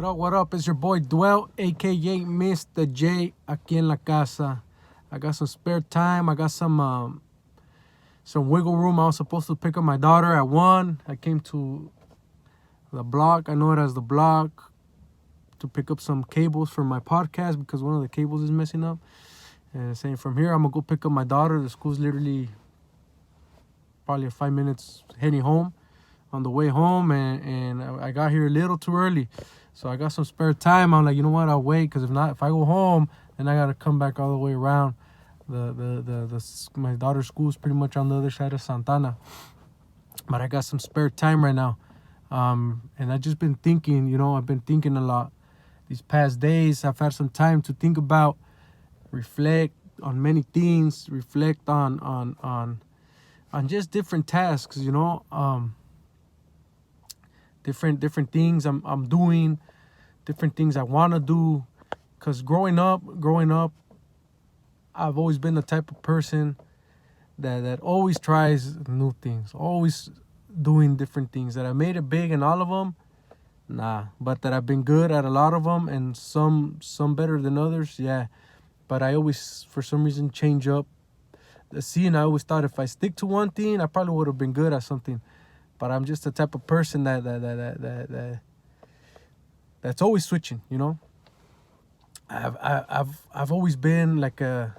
What up, what up? It's your boy Dwell, a.k.a. Mr. J, aquí en la casa. I got some spare time. I got some wiggle room. I was supposed to pick up my daughter at 1. I came to the block. I know it as the block to pick up some cables for my podcast because one of the cables is messing up. And saying from here, I'm going to go pick up my daughter. The school's literally probably 5 minutes heading home. On the way home, and I got here a little too early. So I got some spare time. I'm like, you know what? I'll wait, because if I go home, then I got to come back all the way around. My daughter's school is pretty much on the other side of Santana. But I got some spare time right now. And I've just been thinking, I've been thinking a lot. These past days, I've had some time to think about, reflect on many things, reflect on just different tasks, different things I'm doing, different things I want to do. Because growing up, I've always been the type of person that always tries new things, always doing different things. That I made it big in all of them, nah. But that I've been good at a lot of them, and some better than others, yeah. But I always, for some reason, change up the scene. I always thought if I stick to one thing, I probably would have been good at something. But I'm just the type of person that's always switching, I've always been like a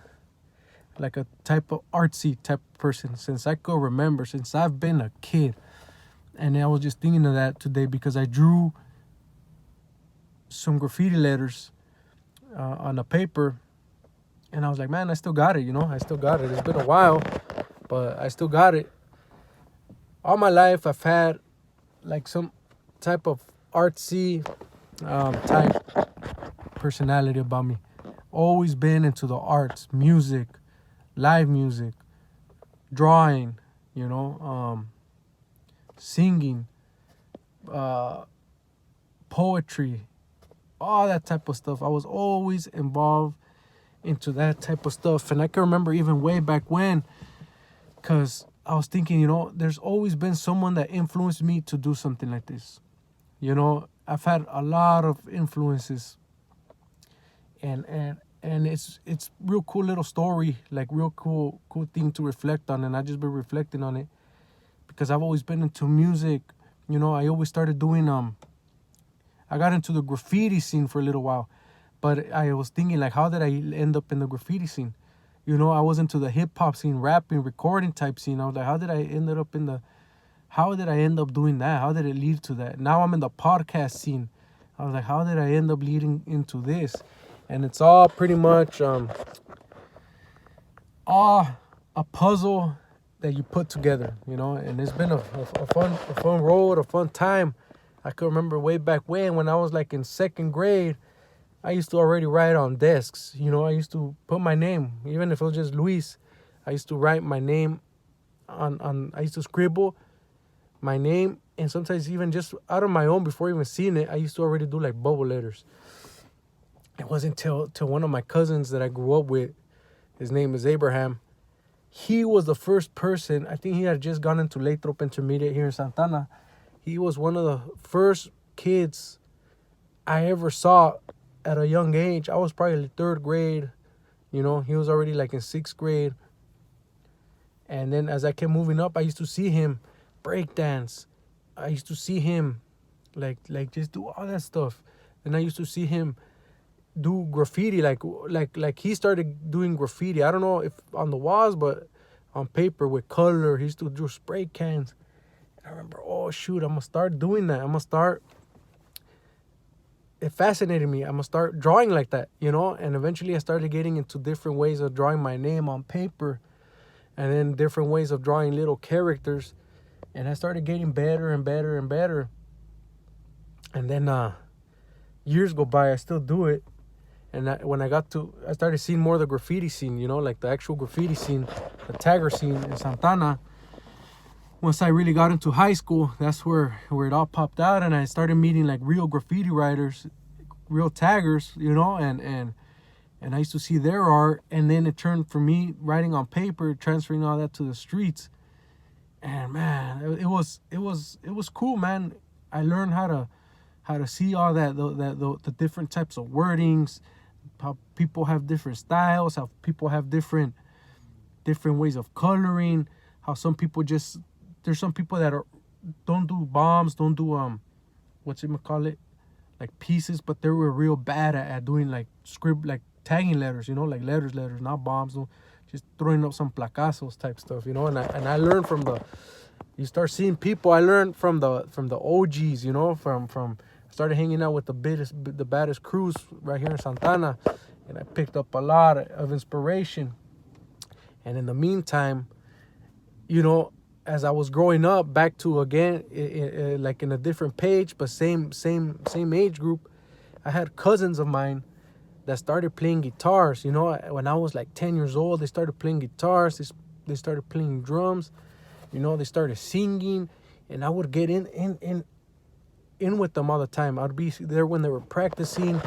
type of artsy type of person since I could remember, since I've been a kid. And I was just thinking of that today because I drew some graffiti letters on a paper, and I was like, man, I still got it, I still got it. It's been a while, but I still got it. All my life, I've had like some type of artsy type personality about me. Always been into the arts, music, live music, drawing, singing, poetry, all that type of stuff. I was always involved into that type of stuff. And I can remember even way back when, because I was thinking, there's always been someone that influenced me to do something like this. I've had a lot of influences, and it's real cool little story, like real cool thing to reflect on. And I just been reflecting on it because I've always been into music. I always started doing I got into the graffiti scene for a little while, but I was thinking, like, how did I end up in the graffiti scene? I was into the hip-hop scene, rapping, recording type scene. I was like, how did I end up doing that? How did it lead to that? Now I'm in the podcast scene. I was like, how did I end up leading into this? And it's all pretty much all a puzzle that you put together, and it's been a fun road, a fun time. I can remember way back when I was like in 2nd grade, I used to already write on desks. I used to put my name, even if it was just Luis. I used to write my name I used to scribble my name, and sometimes even just out of my own, before even seeing it, I used to already do like bubble letters. It wasn't till one of my cousins that I grew up with, his name is Abraham. He was the first person, I think he had just gone into Lathrop Intermediate here in Santana. He was one of the first kids I ever saw at a young age. I was probably 3rd grade, he was already like in 6th grade. And then as I kept moving up, I used to see him breakdance. I used to see him like just do all that stuff. And I used to see him do graffiti, like he started doing graffiti. I don't know if on the walls, but on paper with color. He used to do spray cans. And I remember, oh shoot, I'm gonna start doing that. It fascinated me. I'm going to start drawing like that, And eventually I started getting into different ways of drawing my name on paper. And then different ways of drawing little characters. And I started getting better and better and better. And then years go by, I still do it. And when I started seeing more of the graffiti scene, like the actual graffiti scene, the tagger scene in Santana. Once I really got into high school, that's where it all popped out, and I started meeting like real graffiti writers, real taggers, and I used to see their art, and then it turned for me writing on paper, transferring all that to the streets, and man, it was cool, man. I learned how to how to see all the different types of wordings, how people have different styles, how people have different ways of coloring, how some people just, there's some people that don't do bombs, don't do whatchamacallit, like pieces, but they were real bad at doing like script, like tagging letters, like letters, not bombs, no, just throwing up some placazos type stuff, and I learned from you start seeing people. I learned from the OGs, from started hanging out with the baddest crews right here in Santana, and I picked up a lot of inspiration. And in the meantime, as I was growing up, back to again, like in a different page, but same age group, I had cousins of mine that started playing guitars. When I was like 10 years old, they started playing guitars. They started playing drums. They started singing, and I would get in with them all the time. I'd be there when they were practicing.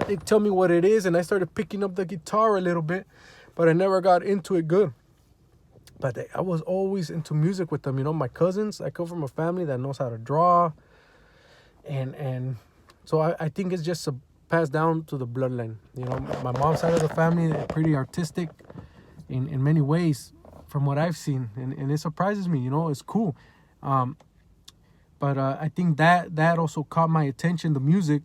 They'd tell me what it is, and I started picking up the guitar a little bit, but I never got into it good. But I was always into music with them. My cousins, I come from a family that knows how to draw, and so I think it's just passed down to the bloodline. My mom's side of the family is pretty artistic in many ways, from what I've seen, and it surprises me. It's cool. But I think that also caught my attention, the music.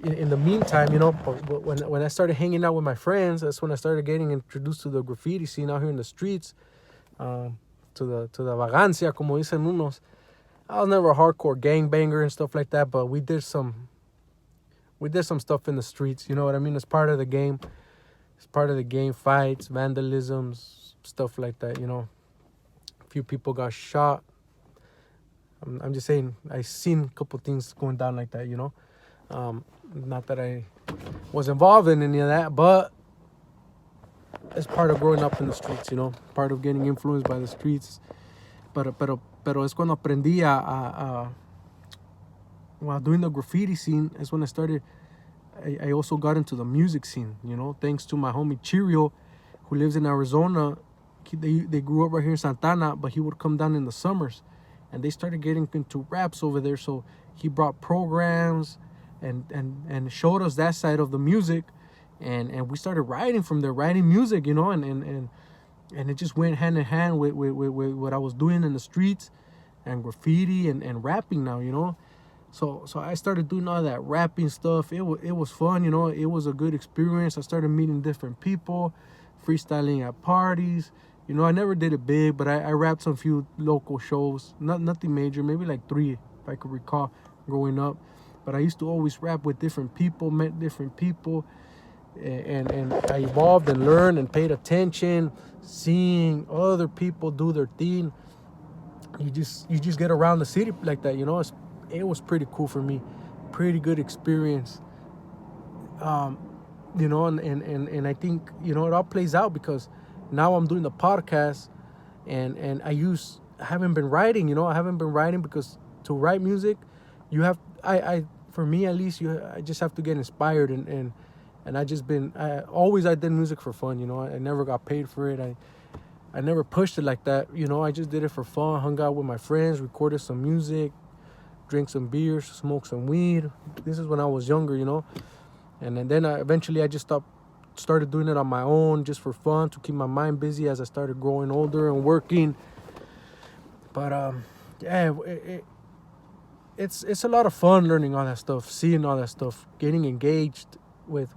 In the meantime, when I started hanging out with my friends, that's when I started getting introduced to the graffiti scene out here in the streets, to the vagancia, como dicen unos. I was never a hardcore gangbanger and stuff like that, but we did some stuff in the streets. You know what I mean? It's part of the game. It's part of the game. Fights, vandalisms, stuff like that. A few people got shot. I'm just saying, I seen a couple things going down like that. Not that I was involved in any of that, but it's part of growing up in the streets, part of getting influenced by the streets. Pero es cuando aprendí while doing the graffiti scene, is when I started, I also got into the music scene, thanks to my homie Chirio, who lives in Arizona. They grew up right here in Santana, but he would come down in the summers, and they started getting into raps over there. So he brought programs and showed us that side of the music, and we started writing from there, writing music, and it just went hand in hand with what I was doing in the streets and graffiti and rapping now, So I started doing all that rapping stuff. It was fun, it was a good experience. I started meeting different people, freestyling at parties. I never did it big, but I rapped some few local shows. Nothing major, maybe like 3, if I could recall, growing up. But I used to always rap with different people, met different people, and I evolved and learned and paid attention, seeing other people do their thing. You just get around the city like that, It was pretty cool for me, pretty good experience. And I think it all plays out because now I'm doing the podcast, and I haven't been writing. I haven't been writing because to write music, you have for me at least, I just have to get inspired, and I did music for fun. I never got paid for it. I never pushed it like that. I just did it for fun. Hung out with my friends, recorded some music, drank some beers, smoked some weed. This is when I was younger, And then eventually I just started doing it on my own, just for fun, to keep my mind busy as I started growing older and working. But it's a lot of fun learning all that stuff, seeing all that stuff, getting engaged with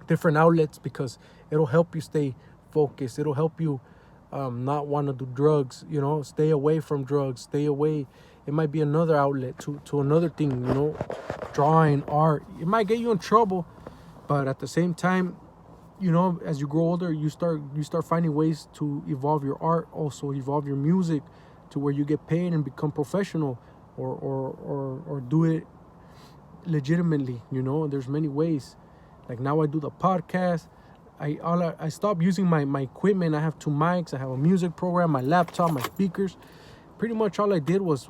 different outlets, because it'll help you stay focused. It'll help you not want to do drugs, stay away from drugs, stay away. It might be another outlet to another thing, drawing, art. It might get you in trouble, but at the same time, as you grow older, you start finding ways to evolve your art, also evolve your music, to where you get paid and become professional, or do it legitimately. There's many ways. Like now I do the podcast. I stopped using my equipment. I have 2 mics. I have a music program, my laptop, my speakers. Pretty much all I did was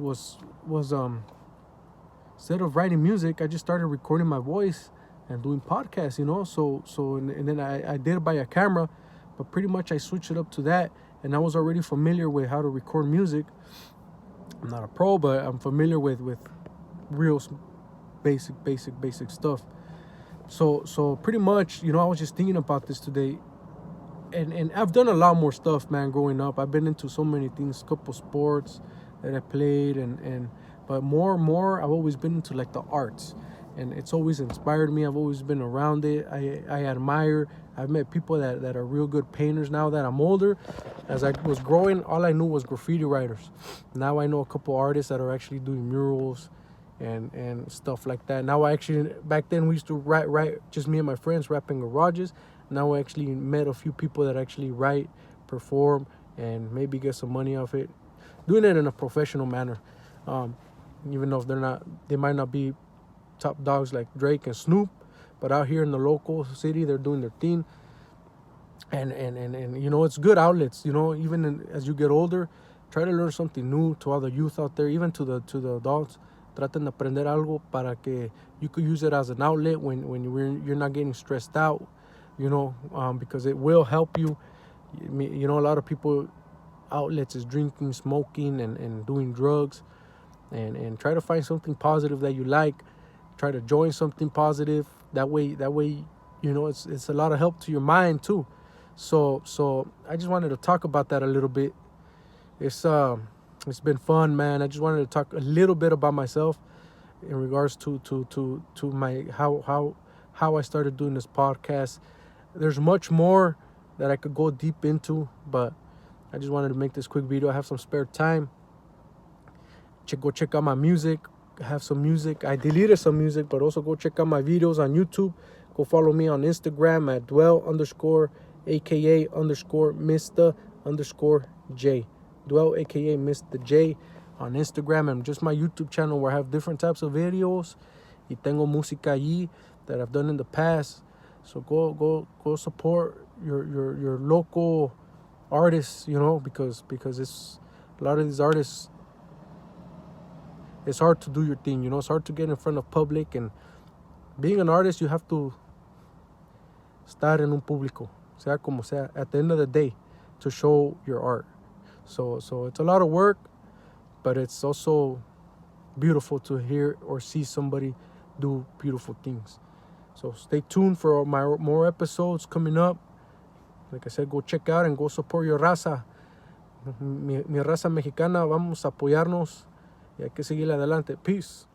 instead of writing music, I just started recording my voice and doing podcasts. And then I did buy a camera, but pretty much I switched it up to that, and I was already familiar with how to record music. I'm not a pro, but I'm familiar with real basic stuff. So pretty much, I was just thinking about this today, and I've done a lot more stuff, man. Growing up, I've been into so many things, couple sports that I played, and but more, I've always been into like the arts, and it's always inspired me. I've always been around it. I admire. I've met people that are real good painters now that I'm older. As I was growing, all I knew was graffiti writers. Now I know a couple artists that are actually doing murals and stuff like that. Now I actually, back then we used to write just me and my friends rapping garages. Now I actually met a few people that actually write, perform, and maybe get some money off it, doing it in a professional manner. Even though they might not be top dogs like Drake and Snoop, but out here in the local city, they're doing their thing. And it's good outlets. As you get older, try to learn something new. To all the youth out there, even to the adults, traten de aprender algo para que you could use it as an outlet when you're not getting stressed out, because it will help you. A lot of people outlets is drinking, smoking, and doing drugs, and try to find something positive that you like. Try to join something positive. That way, it's a lot of help to your mind too. So I just wanted to talk about that a little bit. It's been fun, man. I just wanted to talk a little bit about myself in regards to my how I started doing this podcast. There's much more that I could go deep into, but I just wanted to make this quick video. I have some spare time. Go check out my music. I have some music. I deleted some music, but also go check out my videos on YouTube. Go follow me on Instagram at dwell_aka_Mr_J. Dwell, aka Mr. J, on Instagram, and just my YouTube channel where I have different types of videos. Y tengo música allí that I've done in the past. So go support your local artists, because it's a lot of these artists. It's hard to do your thing, It's hard to get in front of public, and being an artist, you have to estar en un público, sea como sea, at the end of the day, to show your art. So it's a lot of work, but it's also beautiful to hear or see somebody do beautiful things. So stay tuned for more episodes coming up. Like I said, go check out and go support your raza. Mi raza mexicana, vamos a apoyarnos y hay que seguir adelante. Peace.